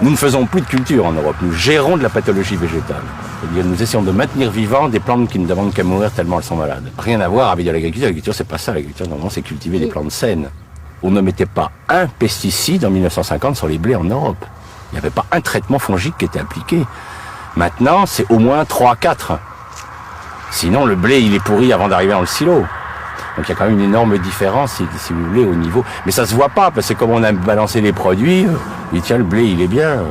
Nous ne faisons plus de culture en Europe, nous gérons de la pathologie végétale. C'est-à-dire nous essayons de maintenir vivants des plantes qui ne demandent qu'à mourir tellement elles sont malades. Rien à voir avec l'agriculture. L'agriculture, c'est pas ça. L'agriculture, normalement, c'est cultiver des plantes saines. On ne mettait pas un pesticide en 1950 sur les blés en Europe. Il n'y avait pas un traitement fongique qui était appliqué. Maintenant, c'est au moins 3-4. Sinon, le blé, il est pourri avant d'arriver dans le silo. Donc il y a quand même une énorme différence, si vous voulez, au niveau. Mais ça se voit pas, parce que comme on a balancé les produits, il tient le blé, il est bien.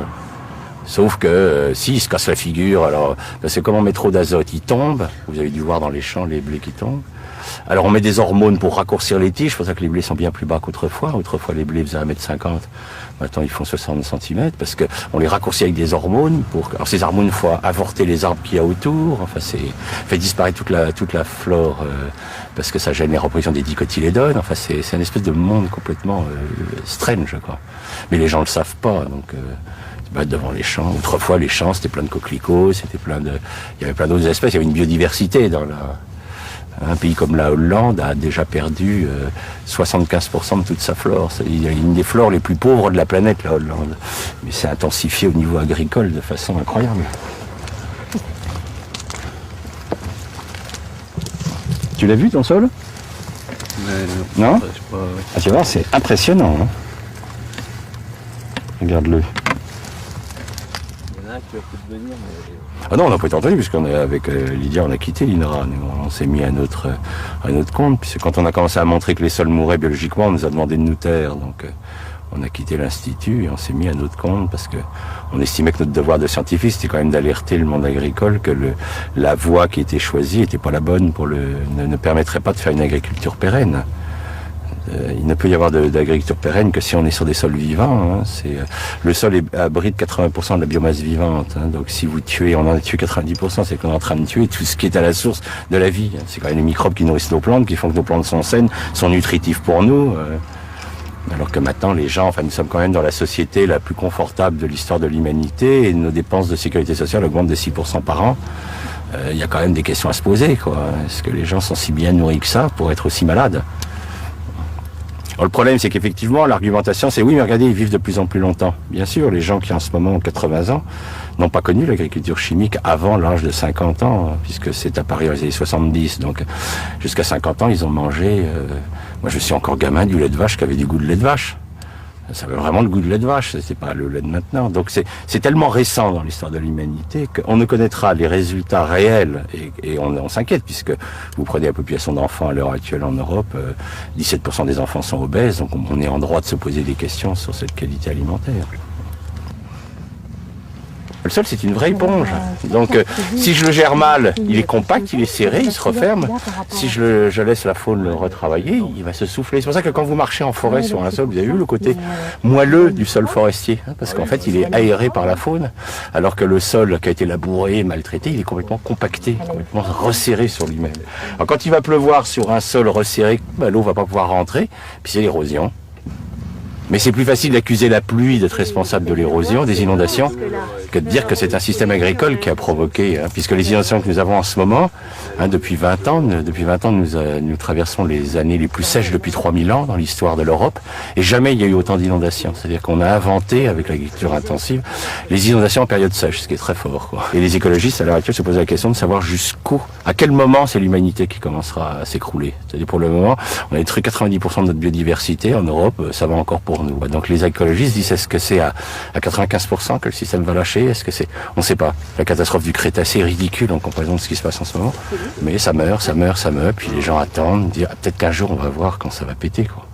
Sauf que s'il se casse la figure, alors c'est comme on met trop d'azote, il tombe. Vous avez dû voir dans les champs les blés qui tombent. Alors on met des hormones pour raccourcir les tiges, c'est pour ça que les blés sont bien plus bas qu'autrefois. Autrefois les blés faisaient 1,50 m, maintenant ils font 60 cm, parce qu'on les raccourcit avec des hormones. Alors ces hormones, il faut avorter les arbres qu'il y a autour, enfin fait disparaître toute la flore, parce que ça gêne les reproductions des dicotylédones, enfin c'est une espèce de monde complètement strange, quoi. Mais les gens le savent pas, donc... devant les champs. Autrefois, les champs, c'était plein de coquelicots, il y avait plein d'autres espèces, il y avait une biodiversité dans un pays comme la Hollande a déjà perdu 75% de toute sa flore. C'est une des flores les plus pauvres de la planète, la Hollande. Mais c'est intensifié au niveau agricole de façon incroyable. Tu l'as vu ton sol? Non? Ah, tu vois, c'est impressionnant. Hein, regarde-le. Tu vas peut-être venir, mais... Ah non, on n'a pas été entendu, puisqu'on est avec Lydia, on a quitté l'INRA. On s'est mis à notre compte, puisque quand on a commencé à montrer que les sols mouraient biologiquement, on nous a demandé de nous taire. Donc on a quitté l'Institut et on s'est mis à notre compte, parce que on estimait que notre devoir de scientifique, c'était quand même d'alerter le monde agricole que la voie qui était choisie n'était pas la bonne, ne permettrait pas de faire une agriculture pérenne. Il ne peut y avoir d'agriculture pérenne que si on est sur des sols vivants. Hein. Le sol abrite 80% de la biomasse vivante. Hein. Donc si vous tuez, on en a tué 90%, c'est qu'on est en train de tuer tout ce qui est à la source de la vie. C'est quand même les microbes qui nourrissent nos plantes, qui font que nos plantes sont saines, sont nutritives pour nous. Alors que maintenant, les gens, nous sommes quand même dans la société la plus confortable de l'histoire de l'humanité et nos dépenses de sécurité sociale augmentent de 6% par an. Il y a quand même des questions à se poser, quoi. Est-ce que les gens sont si bien nourris que ça pour être aussi malades ? Alors, le problème, c'est qu'effectivement, l'argumentation, c'est oui, mais regardez, ils vivent de plus en plus longtemps. Bien sûr, les gens qui en ce moment ont 80 ans n'ont pas connu l'agriculture chimique avant l'âge de 50 ans, puisque c'est apparu dans les années 70. Donc, jusqu'à 50 ans, ils ont mangé... moi, je suis encore gamin du lait de vache qui avait du goût de lait de vache. Ça avait vraiment le goût de lait de vache, c'est pas le lait de maintenant. Donc c'est tellement récent dans l'histoire de l'humanité qu'on ne connaîtra les résultats réels et on s'inquiète, puisque vous prenez la population d'enfants à l'heure actuelle en Europe, 17% des enfants sont obèses, donc on est en droit de se poser des questions sur cette qualité alimentaire. Le sol, c'est une vraie éponge. Donc, si je le gère mal, il est compact, il est serré, il se referme. Si je laisse la faune le retravailler, il va se souffler. C'est pour ça que quand vous marchez en forêt sur un sol, vous avez vu le côté moelleux du sol forestier, hein, parce qu'en fait, il est aéré par la faune, alors que le sol qui a été labouré, maltraité, il est complètement compacté, complètement resserré sur lui-même. Alors, quand il va pleuvoir sur un sol resserré, l'eau va pas pouvoir rentrer, puis c'est l'érosion. Mais c'est plus facile d'accuser la pluie d'être responsable de l'érosion, des inondations, que de dire que c'est un système agricole qui a provoqué, hein, puisque les inondations que nous avons en ce moment, hein, depuis 20 ans, nous traversons les années les plus sèches depuis 3000 ans dans l'histoire de l'Europe, et jamais il y a eu autant d'inondations. C'est-à-dire qu'on a inventé, avec l'agriculture intensive, les inondations en période sèche, ce qui est très fort, quoi. Et les écologistes, à l'heure actuelle, se posent la question de savoir à quel moment c'est l'humanité qui commencera à s'écrouler. C'est-à-dire, pour le moment, on a détruit 90% de notre biodiversité en Europe, ça va encore pour nous. Donc les écologistes disent, est-ce que c'est à 95% que le système va lâcher? Est-ce que c'est... On ne sait pas. La catastrophe du Crétacé est ridicule en comparaison de ce qui se passe en ce moment. Mais ça meurt, puis les gens attendent, disent, peut-être qu'un jour on va voir quand ça va péter, quoi.